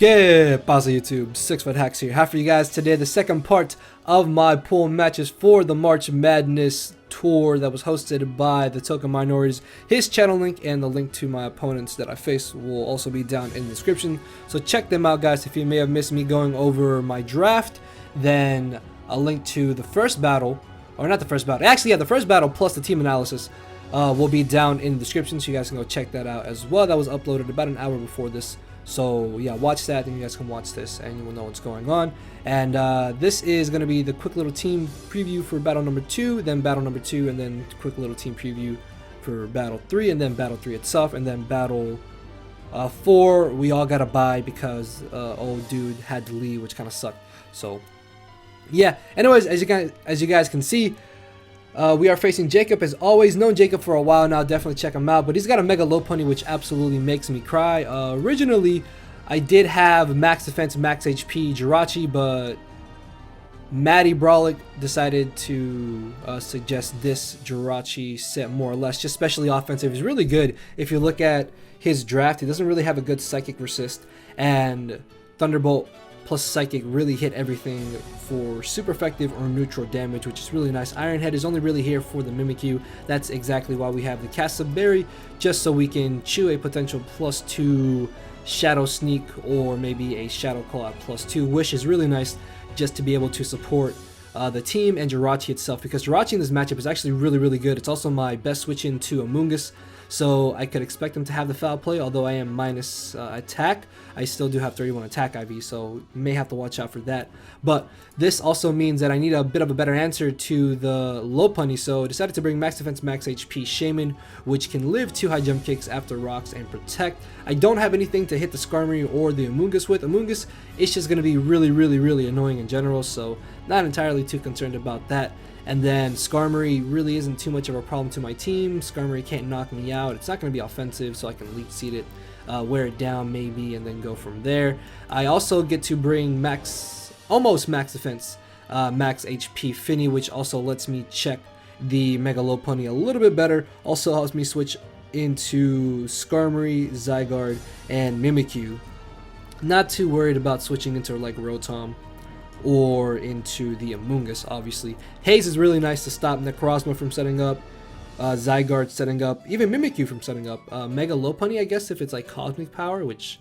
¿Qué pasa, YouTube? 6foot Hacks here. Have for you guys today the second part of my pool matches for the March Madness tour that was hosted by the Token Minorities. His channel link and the link to my opponents that I face will also be down in the description. So check them out, guys. If you may have missed me going over my draft, then a link to the first battle, or not the first battle, actually, yeah, the first battle plus the team analysis will be down in the description, so you guys can go check that out as well. That was uploaded about an hour before this. So yeah, watch that, then you guys can watch this and you will know what's going on. And this is going to be the quick little team preview for battle number 2, then battle number 2, and then quick little team preview for battle 3, and then battle 3 itself, and then battle 4 we all got to buy because old dude had to leave, which kind of sucked. So yeah, anyways, as you guys can see, we are facing Jacob. As always, known Jacob for a while now, definitely check him out, but he's got a mega low pony which absolutely makes me cry. Originally I did have max defense, max HP Jirachi, but Matty Brawlick decided to suggest this Jirachi set more or less, just especially offensive. He's really good. If you look at his draft, he doesn't really have a good psychic resist, and Thunderbolt plus Psychic really hit everything for super effective or neutral damage, which is really nice. Iron Head is only really here for the Mimikyu. That's exactly why we have the Casa Berry, just so we can chew a potential +2 Shadow Sneak or maybe a Shadow Claw at +2, which is really nice just to be able to support the team and Jirachi itself, because Jirachi in this matchup is actually really good. It's also my best switch into Amoonguss, so I could expect him to have the foul play. Although I am minus attack, I still do have 31 attack IV, so may have to watch out for that. But this also means that I need a bit of a better answer to the low pony, so I decided to bring max defense, max HP Shaman, which can live 2 high jump kicks after rocks and protect. I don't have anything to hit the Skarmory or the Amoonguss with. Amoonguss is just going to be really annoying in general, so not entirely too concerned about that. And then Skarmory really isn't too much of a problem to my team. Skarmory can't knock me out. It's not going to be offensive, so I can leech seed it, wear it down maybe, and then go from there. I also get to bring almost max defense, max HP Finny, which also lets me check the Mega Low Pony a little bit better. Also helps me switch into Skarmory, Zygarde, and Mimikyu. Not too worried about switching into like Rotom or into the Amoonguss, obviously. Haze is really nice to stop Necrozma from setting up, Zygarde setting up, even Mimikyu from setting up. Mega Low Pony, I guess, if it's like Cosmic Power, which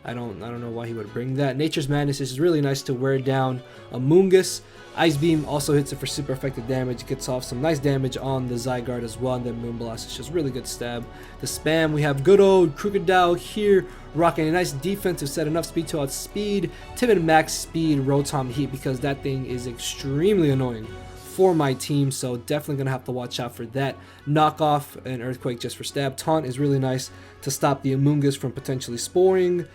I don't know why he would bring that. Nature's Madness is really nice to wear down Amoonguss. Ice Beam also hits it for super effective damage, gets off some nice damage on the Zygarde as well, and then Moonblast is just really good stab. The spam, we have good old Crocodile here, rocking a nice defensive set, enough speed to outspeed Timid max speed Rotom Heat, because that thing is extremely annoying for my team, so definitely gonna have to watch out for that. Knock off an Earthquake just for stab. Taunt is really nice to stop the Amoonguss from potentially sporing,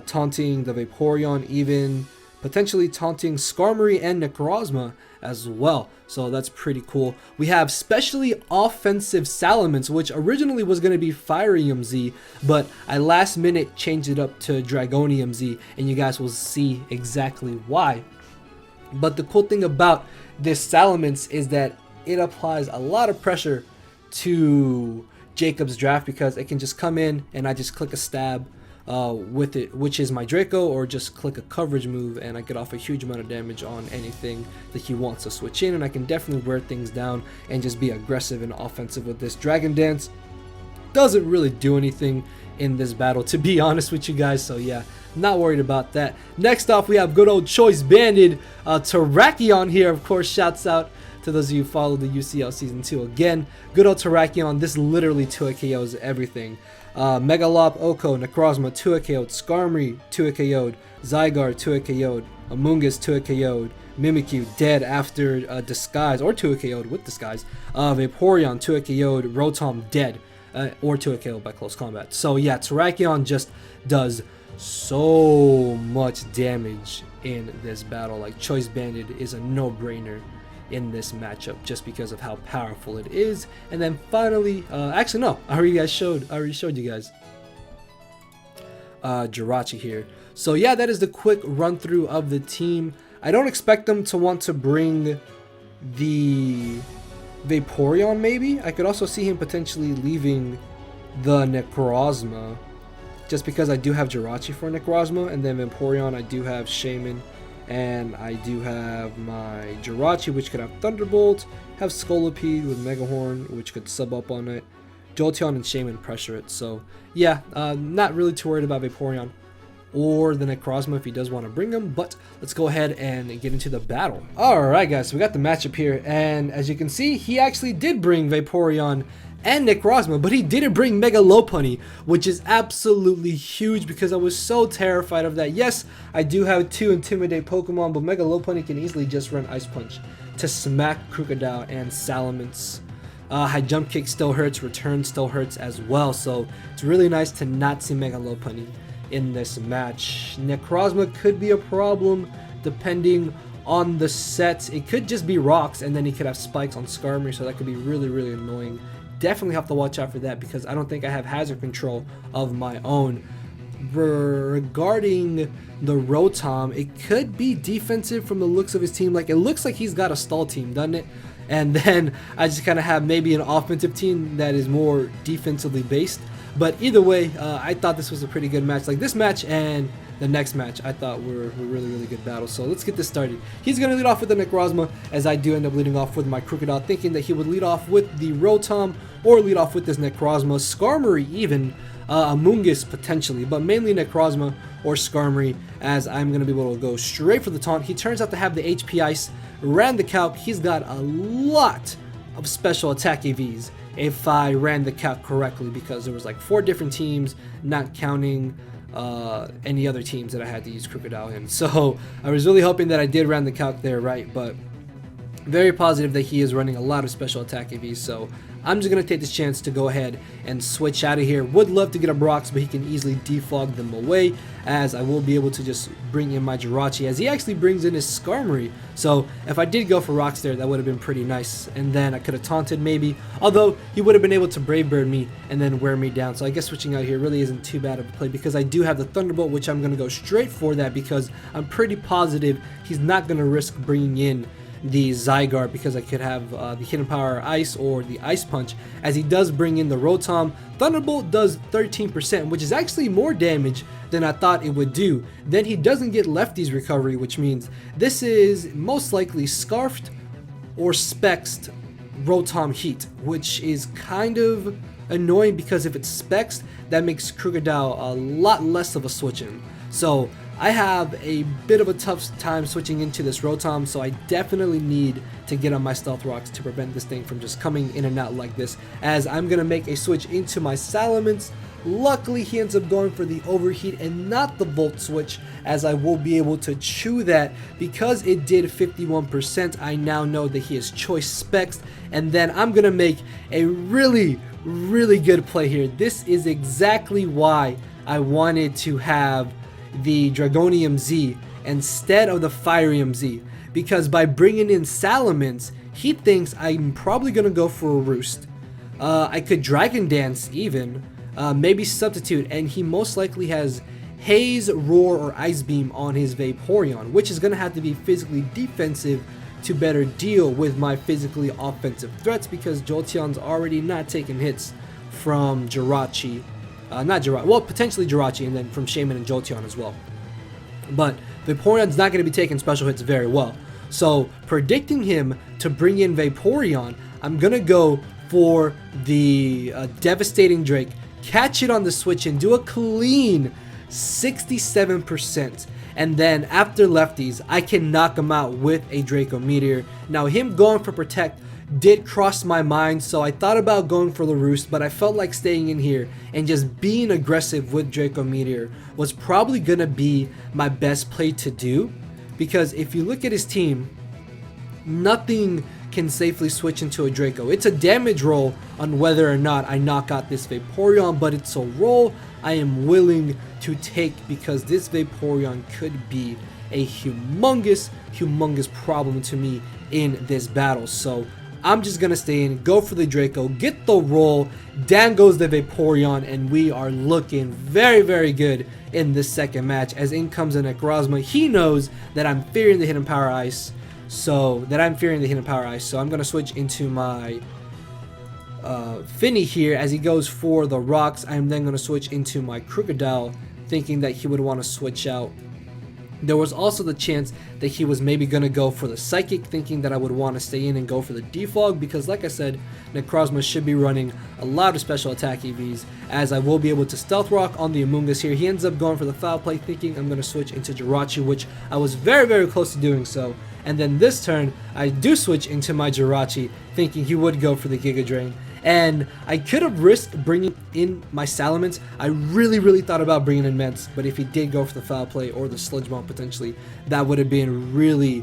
taunting the Vaporeon, even potentially taunting Skarmory and Necrozma as well, so that's pretty cool. We have specially offensive Salamence, which originally was going to be Firium Z, but I last minute changed it up to Dragonium Z, and you guys will see exactly why. But the cool thing about this Salamence is that it applies a lot of pressure to Jacob's draft, because it can just come in and I just click a stab with it, which is my Draco, or just click a coverage move and I get off a huge amount of damage on anything that he wants to switch in, and I can definitely wear things down and just be aggressive and offensive with this. Dragon Dance doesn't really do anything in this battle, to be honest with you guys, so yeah, not worried about that. Next off, we have good old Choice Banded Terrakion here. Of course, shouts out to those of you who follow the UCL Season 2 again. Good old Terrakion, this literally 2 KOs everything. Megalop, Oko, Necrozma, 2 KO'd, Skarmory, 2 KO'd, Zygarde, 2 KO'd, Amoonguss, 2 KO'd, Mimikyu, dead after Disguise, or 2 KO'd with Disguise, Vaporeon, 2 KO'd, Rotom, dead, or 2 KO'd by close combat. So yeah, Terrakion just does so much damage in this battle. Like, Choice Banded is a no-brainer in this matchup just because of how powerful it is. And then finally, actually no, I already showed you guys Jirachi here. So yeah, that is the quick run through of the team. I don't expect them to want to bring the Vaporeon. Maybe I could also see him potentially leaving the Necrozma just because I do have Jirachi for Necrozma, and then Vaporeon I do have Shaman, and I do have my Jirachi, which could have Thunderbolt, have Scolipede with Megahorn, which could sub up on it, Jolteon and Shaman pressure it. So yeah, not really too worried about Vaporeon or the Necrozma if he does want to bring them, but let's go ahead and get into the battle. Alright guys, so we got the matchup here, and as you can see, he actually did bring Vaporeon and Necrozma, but he didn't bring Mega Lopunny, which is absolutely huge because I was so terrified of that. Yes, I do have 2 Intimidate Pokemon, but Mega Lopunny can easily just run Ice Punch to smack Krookodile and Salamence. High Jump Kick still hurts, Return still hurts as well, so it's really nice to not see Mega Lopunny in this match. Necrozma could be a problem depending on the set. It could just be rocks, and then he could have spikes on Skarmory, so that could be really, really annoying. Definitely have to watch out for that because I don't think I have hazard control of my own. Regarding the Rotom, it could be defensive from the looks of his team. Like, it looks like he's got a stall team, doesn't it? And then I just kind of have maybe an offensive team that is more defensively based. But either way, I thought this was a pretty good match. Like, this match and the next match I thought were really, really good battles. So let's get this started. He's going to lead off with the Necrozma, as I do end up leading off with my Krookodile, thinking that he would lead off with the Rotom or lead off with this Necrozma. Skarmory even, Amoonguss potentially, but mainly Necrozma or Skarmory, as I'm going to be able to go straight for the taunt. He turns out to have the HP Ice, ran the calc. He's got a lot of special attack EVs if I ran the calc correctly, because there was like 4 different teams, not counting any other teams that I had to use Krookodile in. So I was really hoping that I did run the calc there right, but very positive that he is running a lot of special attack EVs. So I'm just going to take this chance to go ahead and switch out of here. Would love to get a Brox, but he can easily defog them away, as I will be able to just bring in my Jirachi, as he actually brings in his Skarmory. So if I did go for rocks there, that would have been pretty nice, and then I could have taunted maybe, although he would have been able to Brave Bird me and then wear me down. So I guess switching out here really isn't too bad of a play, because I do have the Thunderbolt, which I'm going to go straight for that, because I'm pretty positive he's not going to risk bringing in the Zygarde, because I could have the Hidden Power Ice or the Ice Punch, as he does bring in the Rotom. Thunderbolt does 13%, which is actually more damage than I thought it would do. Then he doesn't get Lefty's recovery, which means this is most likely Scarfed or Spexed Rotom Heat, which is kind of annoying, because if it's Spexed, that makes Krookodile a lot less of a switch in. So I have a bit of a tough time switching into this Rotom, so I definitely need to get on my Stealth Rocks to prevent this thing from just coming in and out like this, as I'm going to make a switch into my Salamence. Luckily, he ends up going for the Overheat and not the Volt switch, as I will be able to chew that. Because it did 51%, I now know that he is Choice Specs, and then I'm going to make a really, really good play here. This is exactly why I wanted to have the Dragonium Z instead of the Firium Z, because by bringing in Salamence, he thinks I'm probably going to go for a Roost. I could Dragon Dance even, maybe Substitute, and he most likely has Haze, Roar, or Ice Beam on his Vaporeon, which is going to have to be physically defensive to better deal with my physically offensive threats, because Jolteon's already not taking hits from Jirachi. Well, potentially Jirachi, and then from Shaman and Jolteon as well. But Vaporeon's not going to be taking special hits very well. So, predicting him to bring in Vaporeon, I'm going to go for the Devastating Drake, catch it on the switch, and do a clean 67%. And then after lefties, I can knock him out with a Draco Meteor. Now, him going for Protect did cross my mind, so I thought about going for the Roost, but I felt like staying in here and just being aggressive with Draco Meteor was probably gonna be my best play to do, because if you look at his team, nothing can safely switch into a Draco. It's a damage roll on whether or not I knock out this Vaporeon, but it's a roll I am willing to take, because this Vaporeon could be a humongous problem to me in this battle. So I'm just gonna stay in, go for the Draco, get the roll, down goes the Vaporeon, and we are looking very, very good in this second match, as in comes a Necrozma. He knows that I'm fearing the Hidden Power Ice, so I'm gonna switch into my Finny here as he goes for the rocks. I'm then going to switch into my Crocodile, thinking that he would want to switch out. There was also the chance that he was maybe going to go for the Psychic, thinking that I would want to stay in and go for the Defog, because like I said, Necrozma should be running a lot of special attack EVs, as I will be able to Stealth Rock on the Amoonguss here. He ends up going for the Foul Play, thinking I'm going to switch into Jirachi, which I was very, very close to doing so. And then this turn, I do switch into my Jirachi, thinking he would go for the Giga Drain. And I could have risked bringing in my Salamence. I really thought about bringing in Ments, but if he did go for the Foul Play or the Sludge Bomb potentially, that would have been really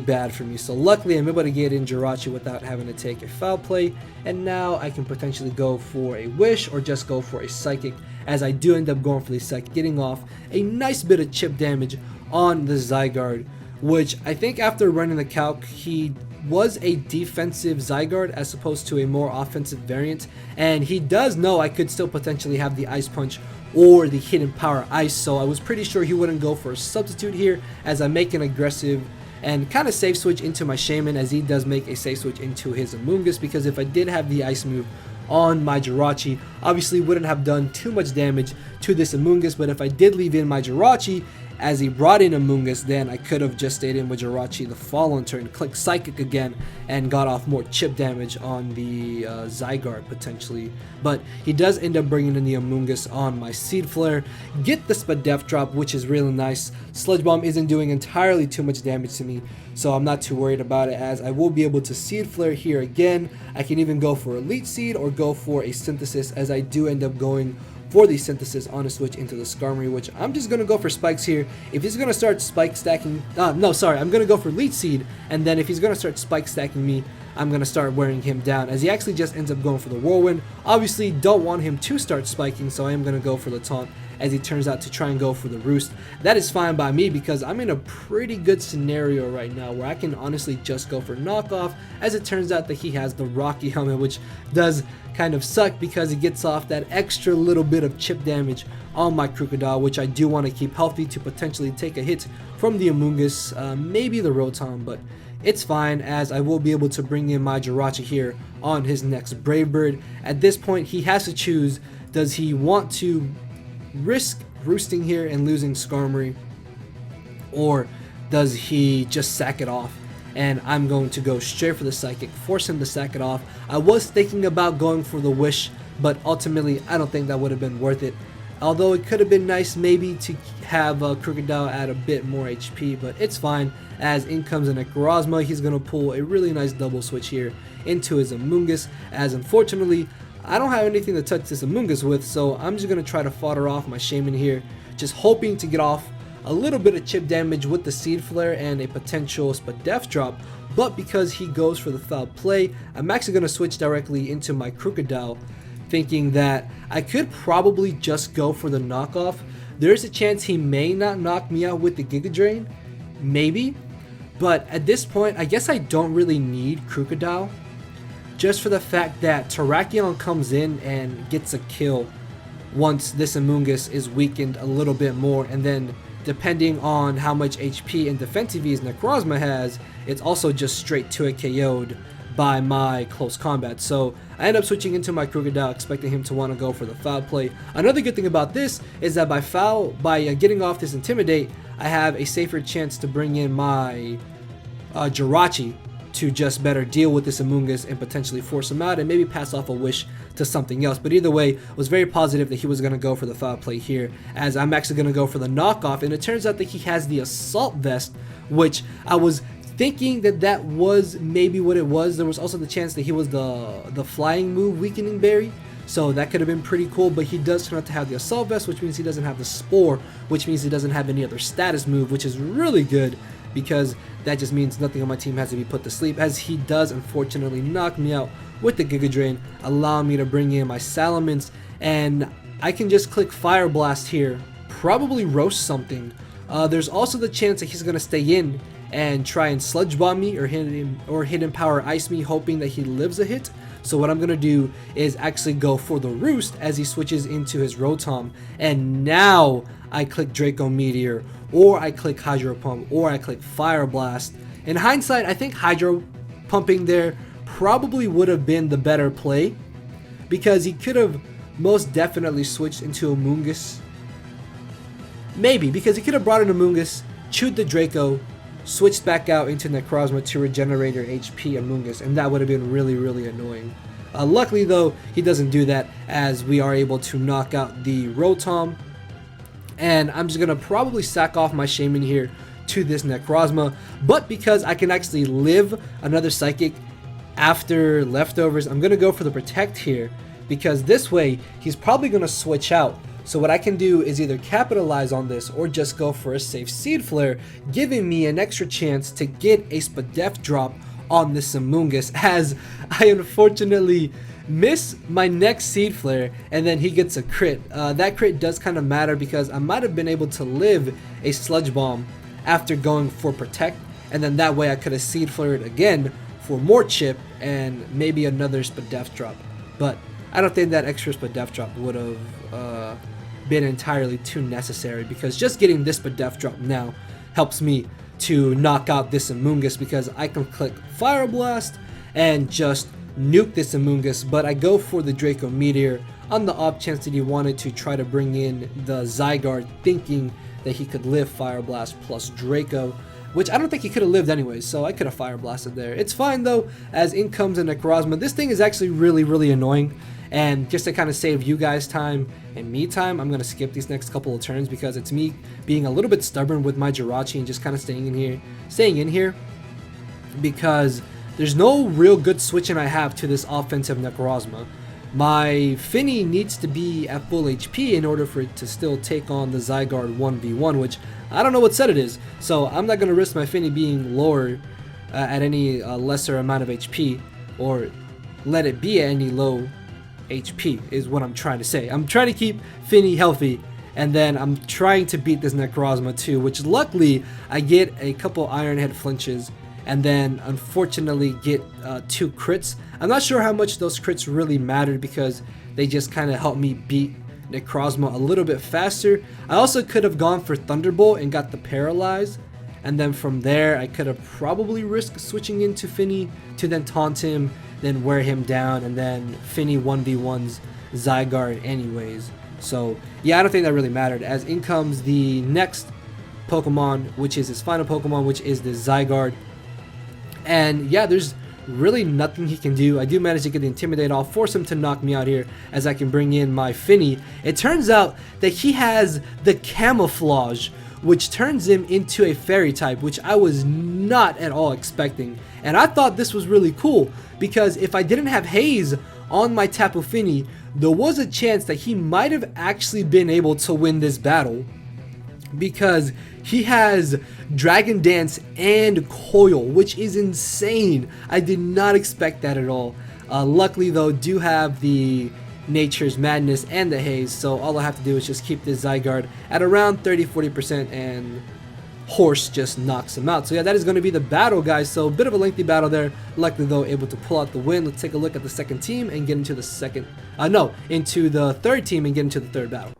bad for me. So luckily I'm able to get in Jirachi without having to take a Foul Play, and now I can potentially go for a Wish or just go for a Psychic, as I do end up going for the Psychic, getting off a nice bit of chip damage on the Zygarde, which I think after running the calc, he was a defensive Zygarde as opposed to a more offensive variant, and he does know I could still potentially have the Ice Punch or the Hidden Power Ice, so I was pretty sure he wouldn't go for a substitute here, as I make an aggressive and kind of safe switch into my Shaman, as he does make a safe switch into his Amoonguss, because if I did have the Ice move on my Jirachi, obviously wouldn't have done too much damage to this Amoonguss, but if I did leave in my Jirachi as he brought in Amoonguss, then I could have just stayed in with Jirachi the following turn, click Psychic again, and got off more chip damage on the Zygarde potentially. But he does end up bringing in the Amoonguss on my Seed Flare, get the Spadef drop, which is really nice. Sludge Bomb isn't doing entirely too much damage to me, so I'm not too worried about it, as I will be able to Seed Flare here again. I can even go for Elite Seed or go for a Synthesis, as I do end up going for the Synthesis on a switch into the Skarmory, which I'm just going to go for Spikes here. If he's going to start Spike stacking, I'm going to go for Leech Seed, and then if he's going to start Spike stacking me, I'm going to start wearing him down, as he actually just ends up going for the Whirlwind. Obviously don't want him to start spiking, so I am going to go for the Taunt, as he turns out to try and go for the Roost. That is fine by me, because I'm in a pretty good scenario right now where I can honestly just go for Knockoff, as it turns out that he has the Rocky Helmet, which does kind of suck because he gets off that extra little bit of chip damage on my Crocodile, which I do want to keep healthy to potentially take a hit from the Amoonguss, maybe the Rotom, but it's fine, as I will be able to bring in my Jirachi here on his next Brave Bird. At this point he has to choose, does he want to risk roosting here and losing Skarmory, or does he just sack it off? And I'm going to go straight for the Psychic, force him to sack it off. I was thinking about going for the Wish, but ultimately I don't think that would have been worth it. Although it could have been nice maybe to have Crocodile add a bit more HP, but it's fine, as in comes a Necrozma. He's going to pull a really nice double switch here into his Amoonguss, as unfortunately I don't have anything to touch this Amoonguss with, so I'm just going to try to fodder off my Shaman here, just hoping to get off a little bit of chip damage with the Seed Flare and a potential Spadef drop. But because he goes for the Foul Play, I'm actually going to switch directly into my Crocodile, thinking that I could probably just go for the Knockoff. There's a chance he may not knock me out with the Giga Drain, maybe, but at this point I guess I don't really need Crocodile, just for the fact that Terrakion comes in and gets a kill once this Amoonguss is weakened a little bit more, and then depending on how much HP and defensive Vs Necrozma has, it's also just straight to a KO'd by my close combat. So I end up switching into my Crocodile, expecting him to want to go for the Foul Play. Another good thing about this is that by getting off this Intimidate, I have a safer chance to bring in my Jirachi to just better deal with this Amoonguss and potentially force him out and maybe pass off a Wish to something else. But either way, was very positive that he was going to go for the Foul Play here, as I'm actually going to go for the Knockoff, and it turns out that he has the Assault Vest, which I was thinking that was maybe what it was. There was also the chance that he was the Flying move Weakening Berry, so that could have been pretty cool, but he does turn out to have the Assault Vest, which means he doesn't have the Spore, which means he doesn't have any other status move, which is really good, because that just means nothing on my team has to be put to sleep, as he does unfortunately knock me out with the Giga Drain, allowing me to bring in my Salamence, and I can just click Fire Blast here, probably roast something. There's also the chance that he's going to stay in and try and Sludge Bomb me or Hidden Power Ice me, hoping that he lives a hit. So what I'm going to do is actually go for the Roost as he switches into his Rotom, and now I click Draco Meteor, or I click Hydro Pump, or I click Fire Blast. In hindsight, I think Hydro Pumping there probably would have been the better play, because he could have most definitely switched into Amoonguss. Maybe, because he could have brought in Amoonguss, chewed the Draco, switched back out into Necrozma to regenerate your HP Amoonguss, and that would have been really, really annoying. Luckily though, he doesn't do that, as we are able to knock out the Rotom. And I'm just going to probably sack off my Shaman here to this Necrozma, but because I can actually live another Psychic after leftovers, I'm going to go for the Protect here, because this way he's probably going to switch out. So what I can do is either capitalize on this or just go for a safe Seed Flare, giving me an extra chance to get a Spadef drop on this Amoonguss, as I unfortunately miss my next Seed Flare and then he gets a crit. That crit does kind of matter, because I might have been able to live a Sludge Bomb after going for Protect, and then that way I could have Seed Flared again for more chip and maybe another Spadef drop. But I don't think that extra Spadef drop would have been entirely too necessary, because just getting this Spadef drop now helps me to knock out this Amoonguss, because I can click Fire Blast and just nuke this Amoonguss. But I go for the Draco Meteor on the off chance that he wanted to try to bring in the Zygarde, thinking that he could live Fire Blast plus Draco, which I don't think he could have lived anyways, so I could have Fire Blasted there. It's fine though, as in comes a Necrozma. This thing is actually really, really annoying, and just to kind of save you guys time and me time, I'm going to skip these next couple of turns, because it's me being a little bit stubborn with my Jirachi and just kind of staying in here, because there's no real good switching I have to this offensive Necrozma. My Finny needs to be at full HP in order for it to still take on the Zygarde 1v1, which I don't know what set it is, so I'm not going to risk my Finny being lower at any lesser amount of HP, or let it be at any low HP, is what I'm trying to say. I'm trying to keep Finny healthy, and then I'm trying to beat this Necrozma too, which luckily I get a couple Iron Head flinches, and then unfortunately get 2 crits. I'm not sure how much those crits really mattered, because they just kind of helped me beat Necrozma a little bit faster. I also could have gone for Thunderbolt and got the Paralyze, and then from there I could have probably risked switching into Finny to then taunt him, then wear him down, and then Finny 1v1's Zygarde anyways. So yeah, I don't think that really mattered, as in comes the next Pokemon, which is his final Pokemon, which is the Zygarde. And yeah, there's really nothing he can do. I do manage to get the Intimidate off, force him to knock me out here, as I can bring in my Finny. It turns out that he has the Camouflage, which turns him into a Fairy type, which I was not at all expecting. And I thought this was really cool, because if I didn't have Haze on my Tapu Fini, there was a chance that he might have actually been able to win this battle, because he has Dragon Dance and Coil, which is insane. I did not expect that at all. Luckily though, do have the Nature's Madness and the Haze, so all I have to do is just keep this Zygarde at around 30-40%, and Horse just knocks him out. So yeah, that is going to be the battle, guys. So a bit of a lengthy battle there. Luckily though, able to pull out the win. Let's take a look at the second team and get into the into the third team and get into the third battle.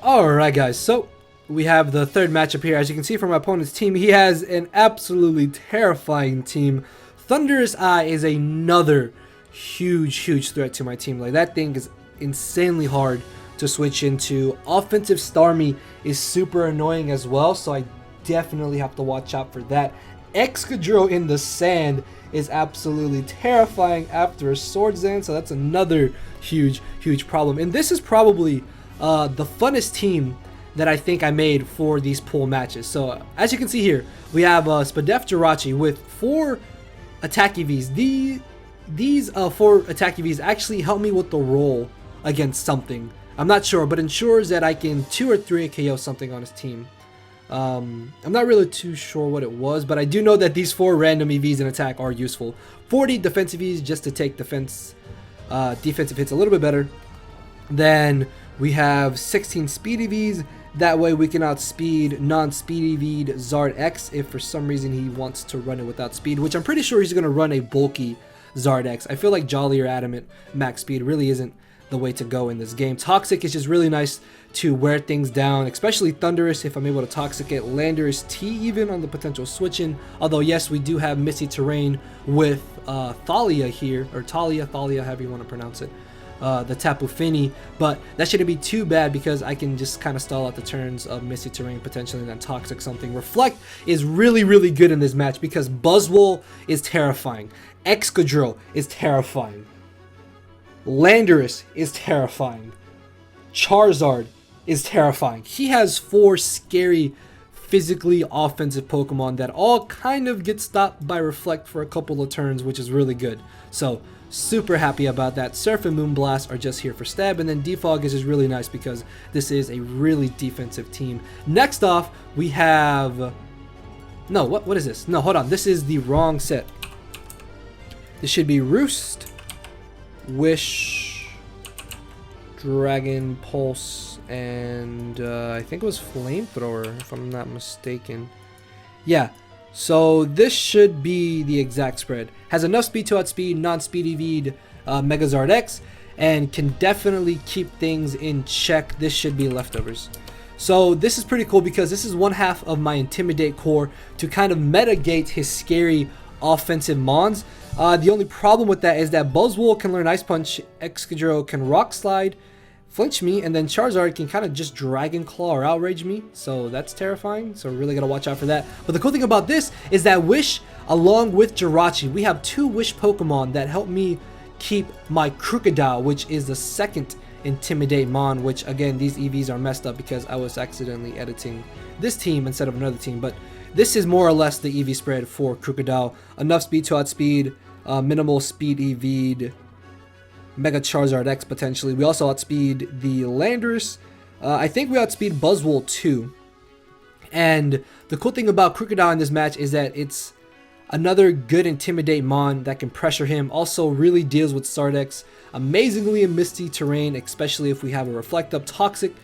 Alright guys, so we have the third matchup here. As you can see from my opponent's team, he has an absolutely terrifying team. Thunderous Eye is another huge threat to my team. Like, that thing is insanely hard to switch into. Offensive Starmie is super annoying as well, so I definitely have to watch out for that. Excadrill in the sand is absolutely terrifying after a Swords Dance, so that's another huge problem. And this is probably the funnest team that I think I made for these pool matches. So as you can see here, we have Spadef Jirachi with 4 attack EVs. These 4 attack EVs actually help me with the roll against something. I'm not sure, but ensures that I can 2 or 3 KO something on his team. I'm not really too sure what it was, but I do know that these 4 random EVs in attack are useful. 40 defensive EVs just to take defensive hits a little bit better. Then we have 16 speed EVs. That way we can outspeed non-speed EV'd Zard X if for some reason he wants to run it without speed, which I'm pretty sure he's going to run a bulky Zard X. I feel like Jolly or Adamant max speed really isn't the way to go in this game. Toxic is just really nice to wear things down, especially Thunderous if I'm able to Toxic it. Landorus T even on the potential switch-in. Although, yes, we do have Misty Terrain with Thalia here, or Thalia, however you want to pronounce it. The Tapu Fini, but that shouldn't be too bad because I can just kind of stall out the turns of Misty Terrain potentially and then Toxic something. Reflect is really, really good in this match because Buzzwole is terrifying. Excadrill is terrifying. Landorus is terrifying. Charizard is terrifying. He has 4 scary physically offensive Pokemon that all kind of get stopped by Reflect for a couple of turns, which is really good. So super happy about that. Surf and Moonblast are just here for stab, and then Defog is just really nice because this is a really defensive team. Next off, we have... No, what is this? No, hold on. This is the wrong set. This should be Roost, Wish, Dragon Pulse, and I think it was Flamethrower, if I'm not mistaken. Yeah, so this should be the exact spread. Has enough speed to outspeed non-speed EV'd Megazord X, and can definitely keep things in check. This should be leftovers. So this is pretty cool because this is one half of my Intimidate core to kind of mitigate his scary offensive mons. The only problem with that is that Buzzwole can learn Ice Punch, Excadrill can Rock Slide, flinch me, and then Charizard can kind of just Dragon Claw or Outrage me, so that's terrifying, so really gotta watch out for that. But the cool thing about this is that Wish, along with Jirachi, we have 2 Wish Pokemon that help me keep my Crocodile, which is the second Intimidate Mon, which again, these EVs are messed up because I was accidentally editing this team instead of another team, but this is more or less the EV spread for Crocodile. Enough speed to outspeed, minimal speed EV'd Mega Charizard X potentially. We also outspeed the Landorus. I think we outspeed Buzzwole too. And the cool thing about Crocodile in this match is that it's another good Intimidate Mon that can pressure him. Also really deals with Sardex amazingly in Misty Terrain, especially if we have a Reflect Up. Toxic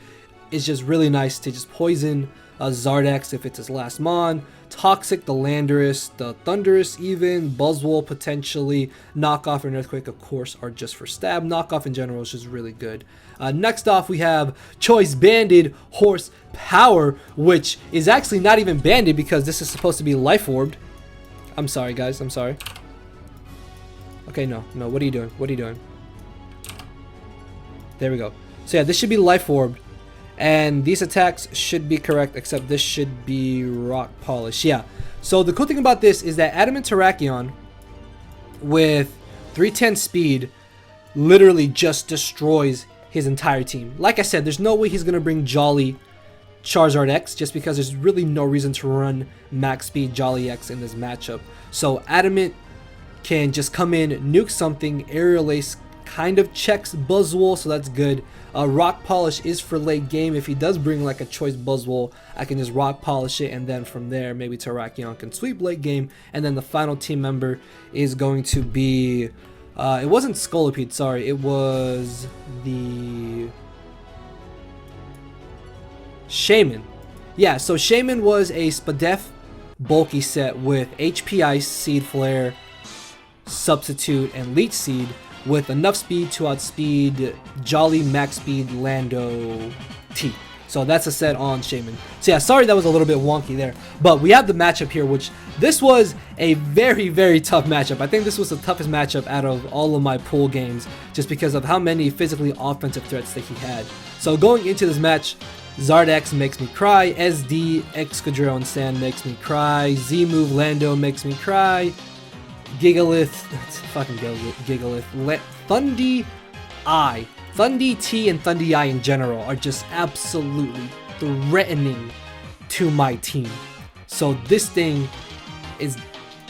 is just really nice to just poison Zardex if it's his last Mon. Toxic, the Landorus, the Thunderous even, Buzzwole potentially, Knockoff and Earthquake of course are just for stab. Knockoff in general is just really good. Next off we have Choice Banded Horsepower, which is actually not even banded because this is supposed to be Life Orbed. I'm sorry guys, I'm sorry. Okay, no, what are you doing? What are you doing? There we go. So yeah, this should be Life Orbed. And these attacks should be correct, except this should be Rock Polish. Yeah. So the cool thing about this is that Adamant Terrakion with 310 speed literally just destroys his entire team. Like I said, there's no way he's going to bring Jolly Charizard X just because there's really no reason to run max speed Jolly X in this matchup. So Adamant can just come in, nuke something, Aerial Ace kind of checks Buzzwole, so that's good. Rock Polish is for late game. If he does bring like a choice Buzzwole, I can just Rock Polish it, and then from there maybe Terrakion can sweep late game. And then the final team member is going to be it wasn't Scolipede, sorry, it was the Shaman. Yeah, so Shaman was a Spadef bulky set with HP Ice, Seed Flare, Substitute, and Leech Seed, with enough speed to outspeed Jolly Max Speed Lando T. So that's a set on Shaman. So yeah, sorry that was a little bit wonky there. But we have the matchup here, which this was a very, very tough matchup. I think this was the toughest matchup out of all of my pool games just because of how many physically offensive threats that he had. So going into this match, Zardex makes me cry, SD, Excadrill and Sand makes me cry, Z-Move Lando makes me cry, Gigalith, fucking Gigalith, Thundy T and Thundy I in general are just absolutely threatening to my team. So this thing is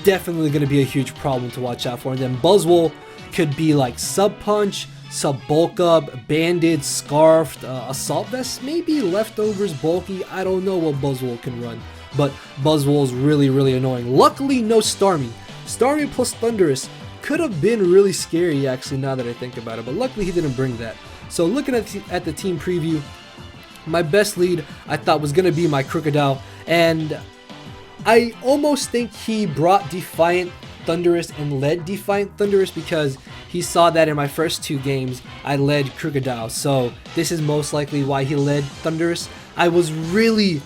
definitely going to be a huge problem to watch out for. And then Buzzwole could be like Sub Punch, Sub Bulk Up, Banded, Scarfed, Assault Vest, maybe Leftovers, Bulky. I don't know what Buzzwole can run, but Buzzwole's really, really annoying. Luckily, no Starmie. Starmie plus Thunderous could have been really scary actually now that I think about it, but luckily he didn't bring that. So looking at the team preview, my best lead I thought was going to be my Crocodile, and I almost think he brought Defiant Thunderous and led Defiant Thunderous because he saw that in my first 2 games I led Crocodile, so this is most likely why he led Thunderous. I was really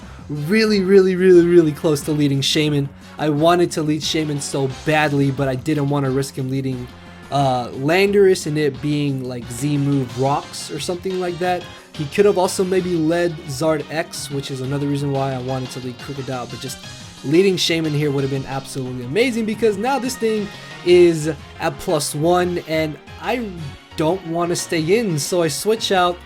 close to leading Shaman. I wanted to lead Shaman so badly, but I didn't want to risk him leading Landorus and it being like Z move rocks or something like that. He could have also maybe led Zard X, which is another reason why I wanted to lead Crocodile, but just leading Shaman here would have been absolutely amazing because now this thing is at +1 and I don't want to stay in, so I switch out.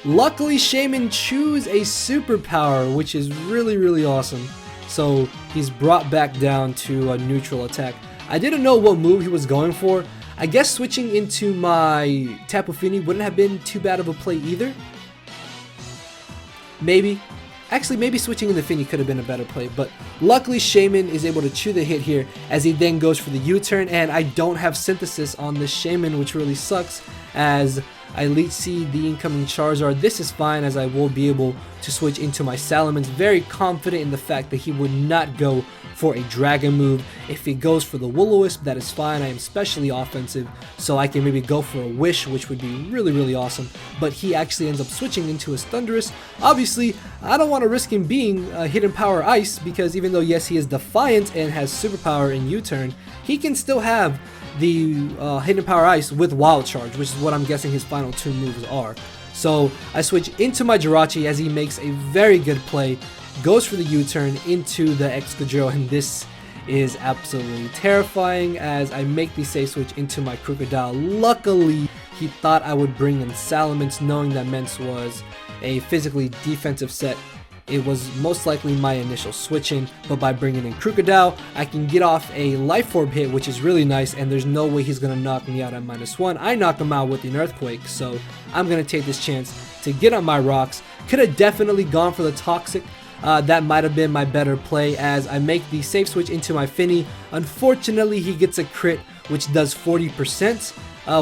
Luckily, Shaman choose a superpower, which is really awesome. So he's brought back down to a neutral attack. I didn't know what move he was going for. I guess switching into my Tapu Fini wouldn't have been too bad of a play either. Maybe. Actually, maybe switching in the Fini could have been a better play, but luckily Shaman is able to chew the hit here as he then goes for the U-turn, and I don't have Synthesis on this Shaman, which really sucks as I Elite Seed the incoming Charizard. This is fine as I will be able to switch into my Salamence. Very confident in the fact that he would not go for a Dragon move. If he goes for the Will-O-Wisp, that is fine. I am specially offensive, so I can maybe go for a Wish, which would be really awesome. But he actually ends up switching into his Thunderous. Obviously, I don't want to risk him being Hidden Power Ice because even though, yes, he is Defiant and has Superpower in U-turn, he can still have the Hidden Power Ice with Wild Charge, which is what I'm guessing his final 2 moves are. So I switch into my Jirachi as he makes a very good play, goes for the U-turn into the Excadrill, and this is absolutely terrifying as I make the safe switch into my Crocodile. Luckily, he thought I would bring in Salamence, knowing that Mence was a physically defensive set. It was most likely my initial switch in, but by bringing in Crocodile, I can get off a Life Orb hit, which is really nice, and there's no way he's going to knock me out at -1. I knock him out with an Earthquake, so I'm going to take this chance to get on my rocks. Could have definitely gone for the Toxic. That might have been my better play as I make the safe switch into my Fini. Unfortunately, he gets a crit, which does 40%,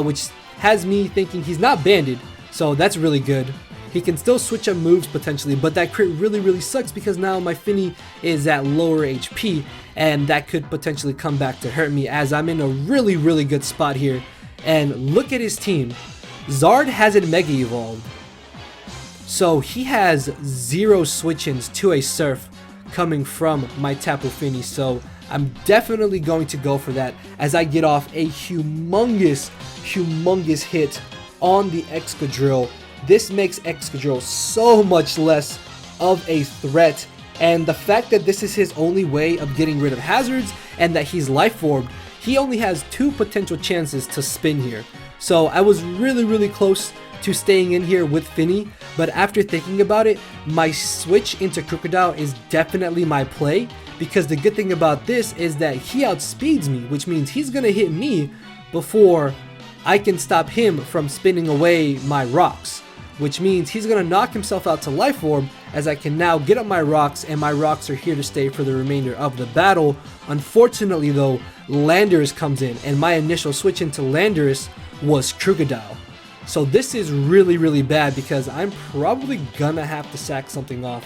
which has me thinking he's not banded, so that's really good. He can still switch up moves potentially, but that crit really sucks because now my Fini is at lower HP, and that could potentially come back to hurt me as I'm in a really good spot here. And look at his team. Zard hasn't Mega Evolved, so he has 0 switch-ins to a Surf coming from my Tapu Fini, so I'm definitely going to go for that as I get off a humongous hit on the Excadrill. This makes Excadrill so much less of a threat, and the fact that this is his only way of getting rid of hazards and that he's Life Orbed, he only has 2 potential chances to spin here. So I was really close to staying in here with Fini, but after thinking about it, my switch into Crocodile is definitely my play because the good thing about this is that he outspeeds me, which means he's gonna hit me before I can stop him from spinning away my rocks, which means he's going to knock himself out to Life Orb as I can now get up my rocks, and my rocks are here to stay for the remainder of the battle. Unfortunately though, Landorus comes in, and my initial switch into Landorus was Crocodile. So this is really bad because I'm probably gonna have to sack something off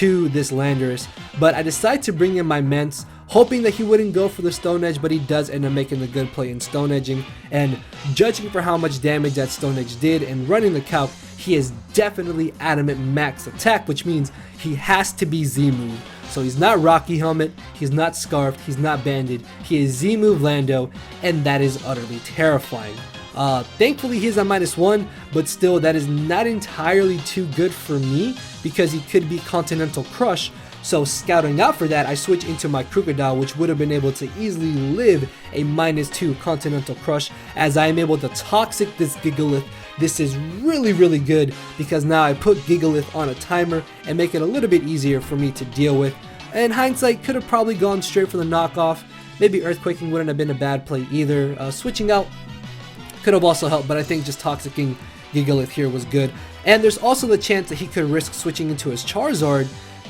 to this Landorus, but I decide to bring in my Mence, hoping that he wouldn't go for the Stone Edge, but he does end up making the good play in Stone Edging, and judging for how much damage that Stone Edge did and running the calc, he is definitely Adamant Max Attack, which means he has to be Z-Move. So he's not Rocky Helmet, he's not Scarfed, he's not Banded, he is Z-Move Lando, and that is utterly terrifying. Thankfully he's at -1, but still that is not entirely too good for me because he could be Continental Crush. So scouting out for that, I switch into my Crocodile, which would have been able to easily live a -2 Continental Crush as I am able to Toxic this Gigalith. This is really good because now I put Gigalith on a timer and make it a little bit easier for me to deal with. In hindsight, could have probably gone straight for the knockoff. Maybe Earthquaking wouldn't have been a bad play either. Switching out could have also helped, but I think just Toxicing Gigalith here was good. And there's also the chance that he could risk switching into his Charizard,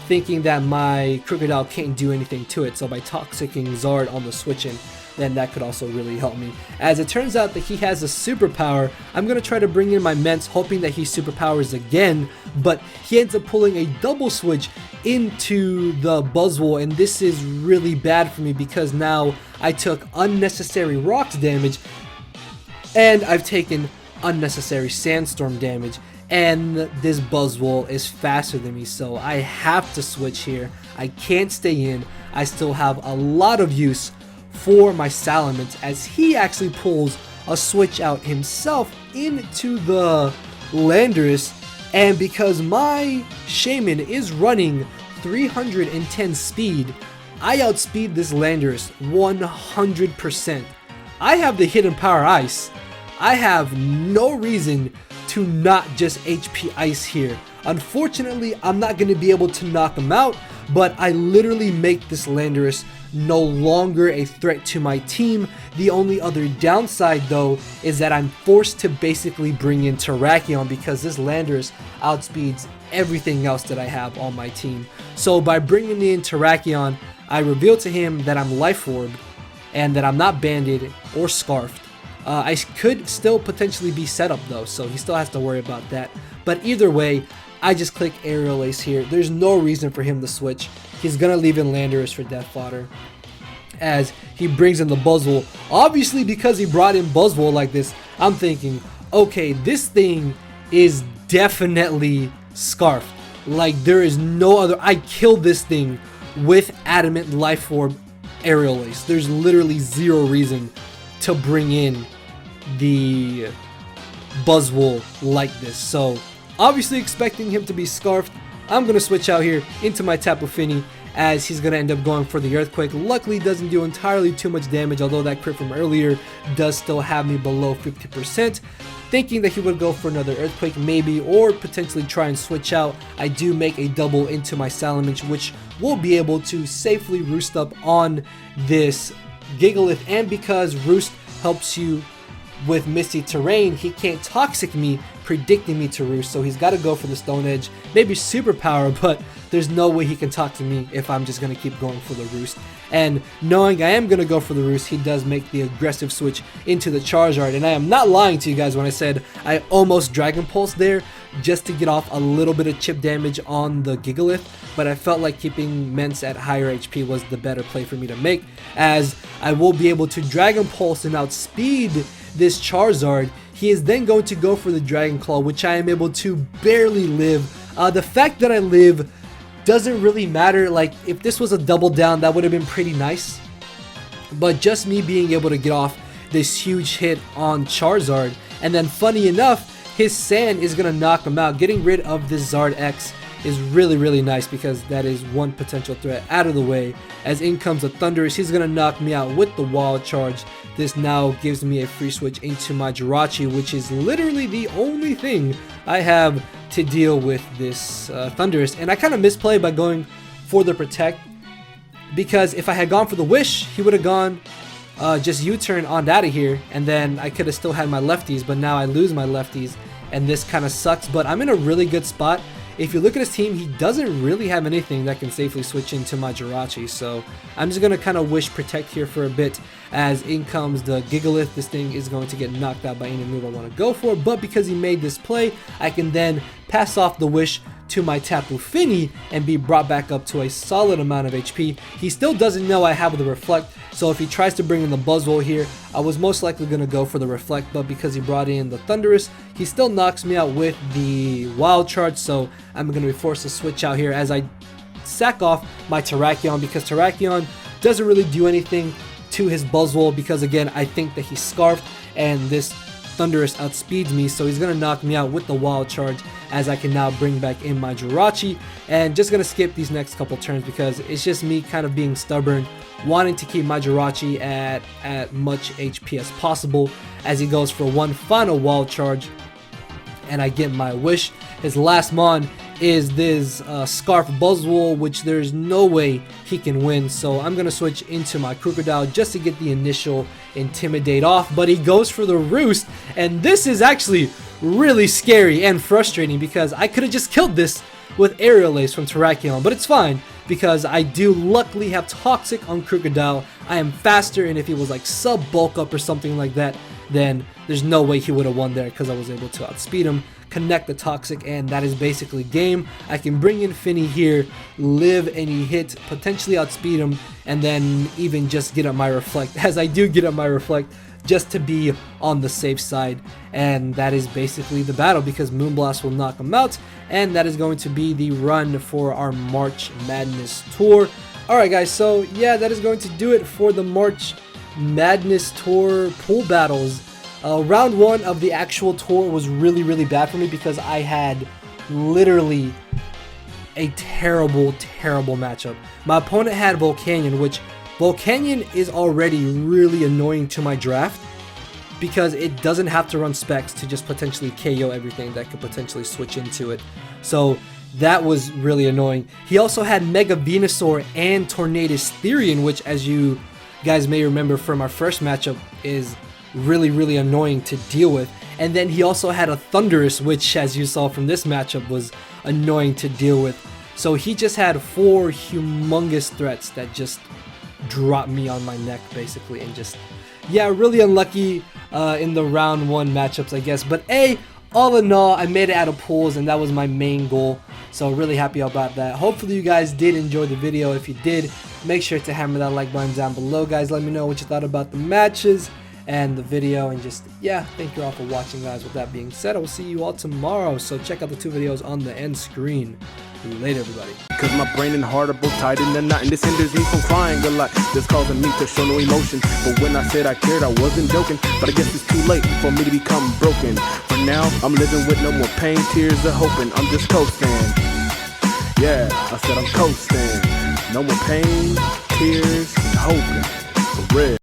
thinking that my Crocodile can't do anything to it. So by Toxicing Zard on the switch-in, then that could also really help me. As it turns out that he has a superpower, I'm going to try to bring in my Mence, hoping that he superpowers again, but he ends up pulling a double switch into the Buzzwole, and this is really bad for me because now I took unnecessary rocks damage and I've taken unnecessary sandstorm damage, and this Buzzwole is faster than me, so I have to switch here. I can't stay in. I still have a lot of use for my Salamence, as he actually pulls a switch out himself into the Landorus, and because my Shaman is running 310 speed, I outspeed this Landorus 100%. I have the hidden power ice. I have no reason to not just HP ice here. Unfortunately, I'm not going to be able to knock him out, but I literally make this Landorus no longer a threat to my team. The only other downside though is that I'm forced to basically bring in Terrakion, because this Landorus outspeeds everything else that I have on my team. So by bringing in Terrakion, I reveal to him that I'm Life Orb and that I'm not banded or scarfed. I could still potentially be set up though, so he still has to worry about that. But either way, I just click Aerial Ace here. There's no reason for him to switch. He's gonna leave in Landorus for Death Fodder, as he brings in the Buzzwole. Obviously, because he brought in Buzzwole like this, I'm thinking, okay, this thing is definitely scarfed. Like, there is no other. I killed this thing with Adamant Life Orb Aerial Ace. There's literally zero reason to bring in the Buzzwole like this. So obviously expecting him to be scarfed, I'm going to switch out here into my Tapu Fini, as he's going to end up going for the Earthquake. Luckily doesn't do entirely too much damage, although that crit from earlier does still have me below 50%. Thinking that he would go for another Earthquake maybe, or potentially try and switch out. I do make a double into my Salamence, which will be able to safely roost up on this Gigalith, and because Roost helps you with Misty Terrain, he can't Toxic me, predicting me to Roost, so he's got to go for the Stone Edge, maybe Superpower, but there's no way he can talk to me if I'm just going to keep going for the Roost. And knowing I am going to go for the Roost, he does make the aggressive switch into the Charizard, and I am not lying to you guys when I said I almost Dragon Pulse there just to get off a little bit of chip damage on the Gigalith, but I felt like keeping Mence at higher HP was the better play for me to make, as I will be able to Dragon Pulse and outspeed this Charizard. He is then going to go for the Dragon Claw, which I am able to barely live. The fact that I live doesn't really matter. Like, if this was a double down, that would have been pretty nice, but just me being able to get off this huge hit on Charizard, and then funny enough, his Sand is going to knock him out. Getting rid of this Zard X is really nice, because that is one potential threat out of the way. As in comes a Thundurus, he's going to knock me out with the Wild Charge. This now gives me a free switch into my Jirachi, which is literally the only thing I have to deal with this Thundurus. And I kind of misplayed by going for the Protect, because if I had gone for the Wish, he would have gone just U-turn on out of here, and then I could have still had my lefties, but now I lose my lefties, and this kind of sucks. But I'm in a really good spot. If you look at his team, he doesn't really have anything that can safely switch into my Jirachi, so I'm just going to kind of Wish Protect here for a bit. As in comes the Gigalith, this thing is going to get knocked out by any move I want to go for, but because he made this play, I can then pass off the Wish to my Tapu Fini and be brought back up to a solid amount of HP. He still doesn't know I have the Reflect, so if he tries to bring in the Buzzwole here, I was most likely going to go for the Reflect, but because he brought in the Thundurus, he still knocks me out with the Wild Charge, so I'm going to be forced to switch out here as I sack off my Terrakion, because Terrakion doesn't really do anything to his Buzzwole, because again, I think that he's scarfed, and this Thundurus outspeeds me, so he's going to knock me out with the Wild Charge, as I can now bring back in my Jirachi. And just going to skip these next couple turns, because it's just me kind of being stubborn, wanting to keep my Jirachi at much HP as possible, as he goes for one final Wild Charge, and I get my Wish. His last Mon is this Scarf Buzzwole, which there's no way he can win, so I'm going to switch into my Crocodile just to get the initial Intimidate off, but he goes for the Roost, and this is actually really scary and frustrating, because I could have just killed this with Aerial Ace from Terrakion, but it's fine, because I do luckily have Toxic on Crocodile. I am faster, and if he was like sub bulk up or something like that, then there's no way he would have won there, because I was able to outspeed him, connect the Toxic, and that is basically game. I can bring in Fini here, live any hit, potentially outspeed him, and then even just get up my Reflect. As I do get up my Reflect, just to be on the safe side. And that is basically the battle, because Moonblast will knock him out, and that is going to be the run for our March Madness Tour. Alright guys, so yeah, that is going to do it for the March Madness Tour pool battles. Round 1 of the actual tour was really bad for me, because I had literally a terrible matchup. My opponent had Volcanion, which Volcanion is already really annoying to my draft, because it doesn't have to run specs to just potentially KO everything that could potentially switch into it. So that was really annoying. He also had Mega Venusaur and Tornadus Therian, which, as you guys may remember from our first matchup, is really annoying to deal with. And then he also had a Thundurus, which, as you saw from this matchup, was annoying to deal with. So he just had 4 humongous threats that just dropped me on my neck, basically. And just, yeah, really unlucky in the round 1 matchups, I guess. But all in all, I made it out of pools, and that was my main goal. So really happy about that. Hopefully you guys did enjoy the video. If you did, make sure to hammer that like button down below, guys. Let me know what you thought about the matches and the video, and just, yeah, thank you all for watching, guys. With that being said, I will see you all tomorrow, so check out the 2 videos on the end screen. Later, everybody. Cause my brain and heart are both tied in a knot, and this hinders me from crying a lot. This causing me to show no emotion, but when I said I cared, I wasn't joking. But I guess it's too late for me to become broken. For now, I'm living with no more pain, tears of hoping. I'm just coasting. Yeah, I said I'm coasting. No more pain, tears, and hoping. For real.